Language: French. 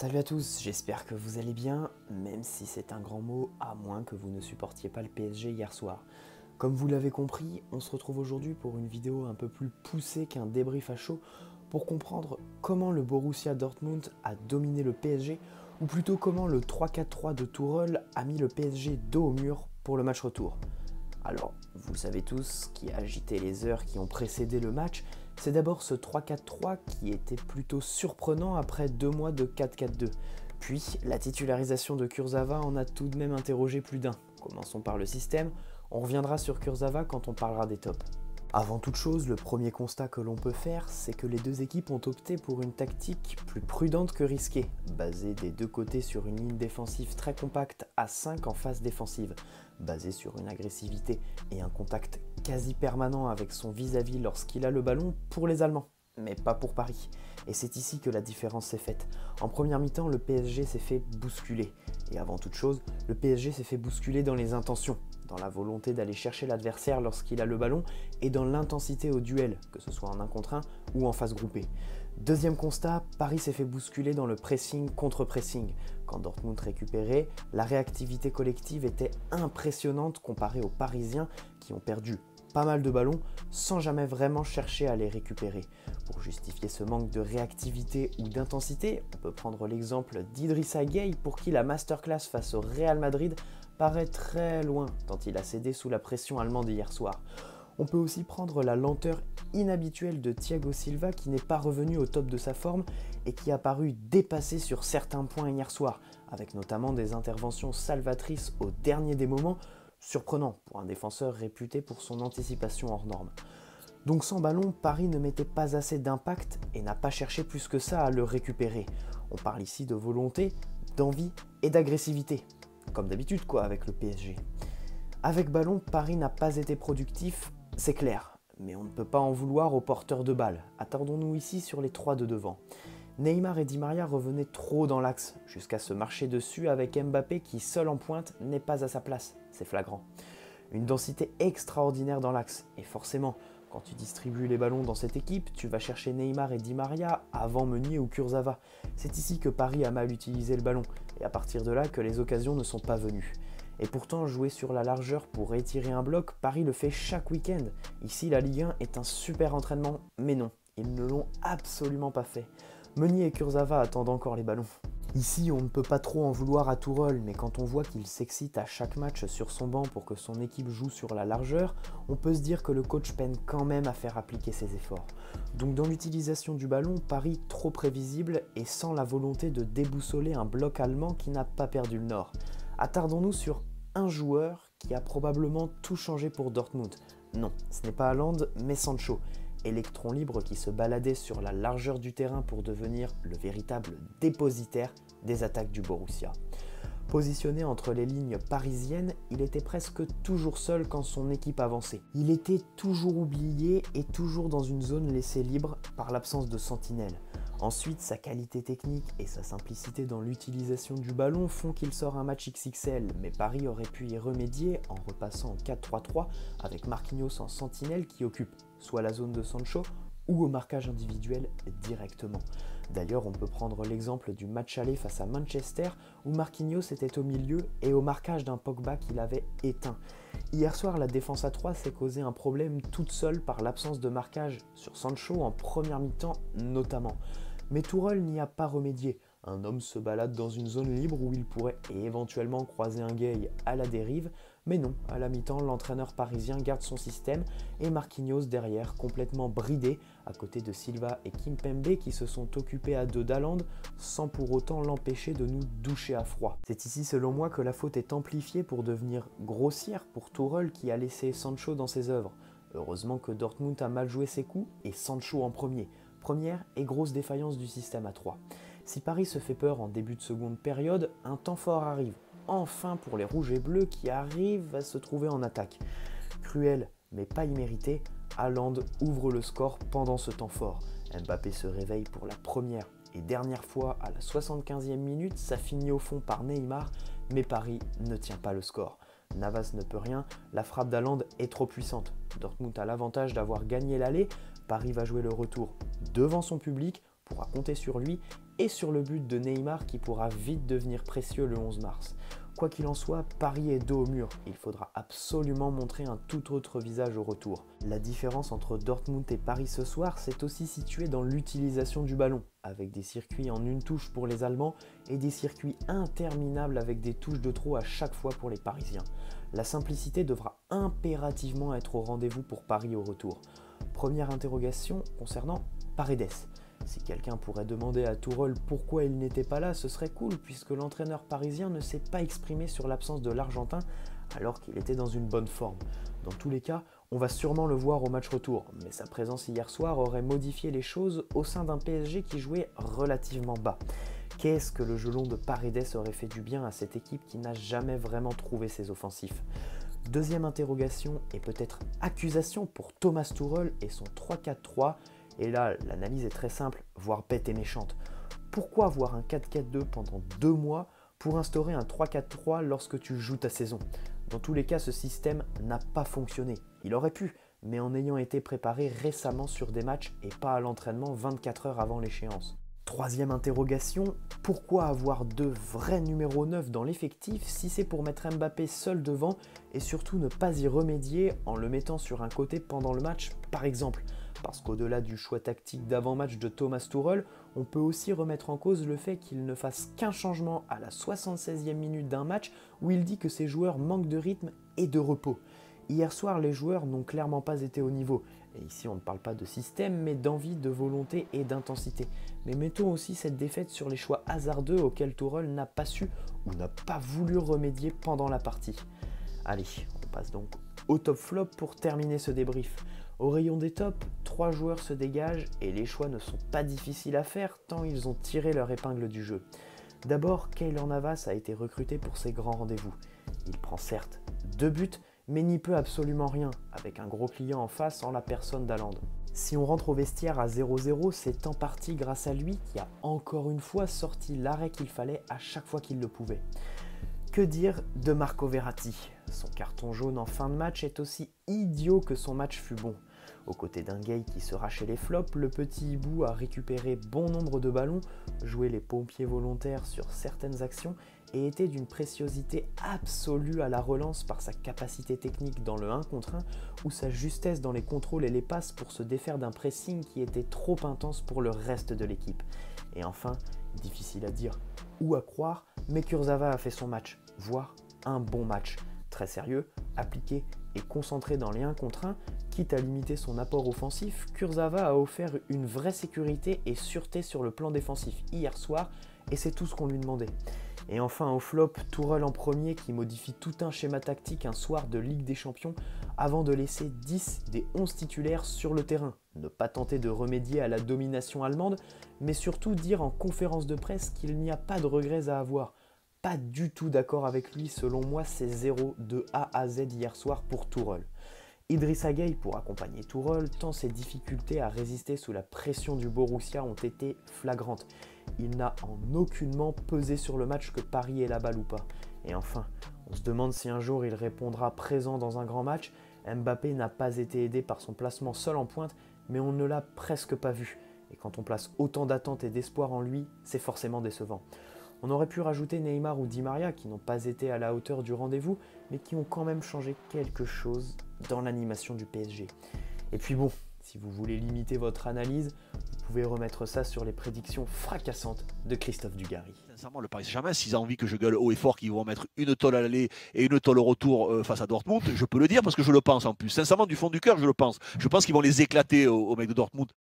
Salut à tous, j'espère que vous allez bien, même si c'est un grand mot, à moins que vous ne supportiez pas le PSG hier soir. Comme vous l'avez compris, on se retrouve aujourd'hui pour une vidéo un peu plus poussée qu'un débrief à chaud pour comprendre comment le Borussia Dortmund a dominé le PSG, ou plutôt comment le 3-4-3 de Tourelle a mis le PSG dos au mur pour le match retour. Alors, vous le savez tous, ce qui a agité les heures qui ont précédé le match, c'est d'abord ce 3-4-3 qui était plutôt surprenant après 2 mois de 4-4-2. Puis, la titularisation de Kurzawa en a tout de même interrogé plus d'un. Commençons par le système, on reviendra sur Kurzawa quand on parlera des tops. Avant toute chose, le premier constat que l'on peut faire, c'est que les deux équipes ont opté pour une tactique plus prudente que risquée, basée des deux côtés sur une ligne défensive très compacte à 5 en phase défensive, basée sur une agressivité et un contact quasi permanent avec son vis-à-vis lorsqu'il a le ballon pour les Allemands, mais pas pour Paris. Et c'est ici que la différence s'est faite. En première mi-temps, le PSG s'est fait bousculer. Et avant toute chose, le PSG s'est fait bousculer dans les intentions, dans la volonté d'aller chercher l'adversaire lorsqu'il a le ballon et dans l'intensité au duel, que ce soit en 1 contre 1 ou en phase groupée. Deuxième constat, Paris s'est fait bousculer dans le pressing contre pressing. Quand Dortmund récupérait, la réactivité collective était impressionnante comparée aux Parisiens qui ont perdu pas mal de ballons sans jamais vraiment chercher à les récupérer. Pour justifier ce manque de réactivité ou d'intensité, on peut prendre l'exemple d'Idrissa Gueye pour qui la masterclass face au Real Madrid paraît très loin tant il a cédé sous la pression allemande hier soir. On peut aussi prendre la lenteur inhabituelle de Thiago Silva qui n'est pas revenu au top de sa forme et qui a paru dépassé sur certains points hier soir, avec notamment des interventions salvatrices au dernier des moments, surprenant pour un défenseur réputé pour son anticipation hors norme. Donc sans ballon, Paris ne mettait pas assez d'impact et n'a pas cherché plus que ça à le récupérer. On parle ici de volonté, d'envie et d'agressivité. Comme d'habitude quoi avec le PSG. Avec ballon, Paris n'a pas été productif, c'est clair, mais on ne peut pas en vouloir aux porteurs de balles. Attardons-nous ici sur les 3 de devant. Neymar et Di Maria revenaient trop dans l'axe, jusqu'à se marcher dessus avec Mbappé qui, seul en pointe, n'est pas à sa place, c'est flagrant. Une densité extraordinaire dans l'axe, et forcément, quand tu distribues les ballons dans cette équipe, tu vas chercher Neymar et Di Maria avant Meunier ou Kurzawa. C'est ici que Paris a mal utilisé le ballon, et à partir de là que les occasions ne sont pas venues. Et pourtant, jouer sur la largeur pour étirer un bloc, Paris le fait chaque week-end. Ici, la Ligue 1 est un super entraînement, mais non, ils ne l'ont absolument pas fait. Meunier et Kurzawa attendent encore les ballons. Ici, on ne peut pas trop en vouloir à Tourelle, mais quand on voit qu'il s'excite à chaque match sur son banc pour que son équipe joue sur la largeur, on peut se dire que le coach peine quand même à faire appliquer ses efforts. Donc dans l'utilisation du ballon, Paris trop prévisible et sans la volonté de déboussoler un bloc allemand qui n'a pas perdu le nord. Attardons-nous sur un joueur qui a probablement tout changé pour Dortmund. Non, ce n'est pas Haaland, mais Sancho. Électron libre qui se baladait sur la largeur du terrain pour devenir le véritable dépositaire des attaques du Borussia. Positionné entre les lignes parisiennes, il était presque toujours seul quand son équipe avançait. Il était toujours oublié et toujours dans une zone laissée libre par l'absence de sentinelle. Ensuite, sa qualité technique et sa simplicité dans l'utilisation du ballon font qu'il sort un match XXL, mais Paris aurait pu y remédier en repassant en 4-3-3 avec Marquinhos en sentinelle qui occupe soit la zone de Sancho ou au marquage individuel directement. D'ailleurs, on peut prendre l'exemple du match aller face à Manchester où Marquinhos était au milieu et au marquage d'un Pogba qu'il avait éteint. Hier soir, la défense à 3 s'est causé un problème toute seule par l'absence de marquage sur Sancho en première mi-temps notamment. Mais Tourelle n'y a pas remédié. Un homme se balade dans une zone libre où il pourrait éventuellement croiser un Gueye à la dérive, mais non, à la mi-temps, l'entraîneur parisien garde son système et Marquinhos derrière, complètement bridé, à côté de Silva et Kimpembe qui se sont occupés à deux d'Haaland sans pour autant l'empêcher de nous doucher à froid. C'est ici selon moi que la faute est amplifiée pour devenir grossière pour Tourelle qui a laissé Sancho dans ses œuvres. Heureusement que Dortmund a mal joué ses coups et Sancho en premier. Première et grosse défaillance du système à 3. Si Paris se fait peur en début de seconde période, un temps fort arrive. Enfin pour les rouges et bleus qui arrivent à se trouver en attaque. Cruel mais pas immérité, Haaland ouvre le score pendant ce temps fort. Mbappé se réveille pour la première et dernière fois à la 75e minute, ça finit au fond par Neymar, mais Paris ne tient pas le score. Navas ne peut rien, la frappe d'Haaland est trop puissante. Dortmund a l'avantage d'avoir gagné l'aller, Paris va jouer le retour devant son public, pourra compter sur lui et sur le but de Neymar qui pourra vite devenir précieux le 11 mars. Quoi qu'il en soit, Paris est dos au mur. Il faudra absolument montrer un tout autre visage au retour. La différence entre Dortmund et Paris ce soir, c'est aussi située dans l'utilisation du ballon, avec des circuits en une touche pour les Allemands et des circuits interminables avec des touches de trop à chaque fois pour les Parisiens. La simplicité devra impérativement être au rendez-vous pour Paris au retour. Première interrogation concernant Paredes. Si quelqu'un pourrait demander à Tourelle pourquoi il n'était pas là, ce serait cool puisque l'entraîneur parisien ne s'est pas exprimé sur l'absence de l'Argentin alors qu'il était dans une bonne forme. Dans tous les cas, on va sûrement le voir au match retour, mais sa présence hier soir aurait modifié les choses au sein d'un PSG qui jouait relativement bas. Qu'est-ce que le gelon de Paredes aurait fait du bien à cette équipe qui n'a jamais vraiment trouvé ses offensifs? Deuxième interrogation et peut-être accusation pour Thomas Tuchel et son 3-4-3. Et là, l'analyse est très simple, voire bête et méchante. Pourquoi avoir un 4-4-2 pendant 2 mois pour instaurer un 3-4-3 lorsque tu joues ta saison? Dans tous les cas, ce système n'a pas fonctionné. Il aurait pu, mais en ayant été préparé récemment sur des matchs et pas à l'entraînement 24 heures avant l'échéance. Troisième interrogation, pourquoi avoir 2 vrais numéros 9 dans l'effectif si c'est pour mettre Mbappé seul devant et surtout ne pas y remédier en le mettant sur un côté pendant le match par exemple? Parce qu'au-delà du choix tactique d'avant-match de Thomas Tuchel, on peut aussi remettre en cause le fait qu'il ne fasse qu'un changement à la 76e minute d'un match où il dit que ses joueurs manquent de rythme et de repos. Hier soir, les joueurs n'ont clairement pas été au niveau. Et ici, on ne parle pas de système, mais d'envie, de volonté et d'intensité. Mais mettons aussi cette défaite sur les choix hasardeux auxquels Tuchel n'a pas su ou n'a pas voulu remédier pendant la partie. Allez, on passe donc au top flop pour terminer ce débrief. Au rayon des tops, 3 joueurs se dégagent et les choix ne sont pas difficiles à faire tant ils ont tiré leur épingle du jeu. D'abord, Keylor Navas a été recruté pour ses grands rendez-vous. Il prend certes 2 buts, mais n'y peut absolument rien, avec un gros client en face en la personne d'Haaland. Si on rentre au vestiaire à 0-0, c'est en partie grâce à lui qui a encore une fois sorti l'arrêt qu'il fallait à chaque fois qu'il le pouvait. Que dire de Marco Verratti? Son carton jaune en fin de match est aussi idiot que son match fut bon. Aux côtés d'un Gay qui se rachait les flops, le petit hibou a récupéré bon nombre de ballons, joué les pompiers volontaires sur certaines actions et était d'une préciosité absolue à la relance par sa capacité technique dans le 1 contre 1 ou sa justesse dans les contrôles et les passes pour se défaire d'un pressing qui était trop intense pour le reste de l'équipe. Et enfin, difficile à dire ou à croire, mais Kurzawa a fait son match, voire un bon match. Très sérieux, appliqué et concentré dans les 1 contre 1, quitte à limiter son apport offensif, Kurzawa a offert une vraie sécurité et sûreté sur le plan défensif hier soir et c'est tout ce qu'on lui demandait. Et enfin au flop, Tourelle en premier qui modifie tout un schéma tactique un soir de Ligue des Champions avant de laisser 10 des 11 titulaires sur le terrain. Ne pas tenter de remédier à la domination allemande, mais surtout dire en conférence de presse qu'il n'y a pas de regrets à avoir. Pas du tout d'accord avec lui, selon moi c'est 0 de A à Z hier soir pour Tourelle. Idrissa Gueye pour accompagner Tourelle, tant ses difficultés à résister sous la pression du Borussia ont été flagrantes. Il n'a en aucunement pesé sur le match que Paris ait la balle ou pas. Et enfin, on se demande si un jour il répondra présent dans un grand match. Mbappé n'a pas été aidé par son placement seul en pointe, mais on ne l'a presque pas vu. Et quand on place autant d'attentes et d'espoir en lui, c'est forcément décevant. On aurait pu rajouter Neymar ou Di Maria qui n'ont pas été à la hauteur du rendez-vous, mais qui ont quand même changé quelque chose dans l'animation du PSG. Et puis bon, si vous voulez limiter votre analyse, vous pouvez remettre ça sur les prédictions fracassantes de Christophe Dugarry. Sincèrement, le Paris Saint-Germain, s'ils ont envie que je gueule haut et fort qu'ils vont mettre une tôle à l'aller et une tôle au retour face à Dortmund, je peux le dire parce que je le pense en plus. Sincèrement, du fond du cœur, je le pense. Je pense qu'ils vont les éclater aux mecs de Dortmund.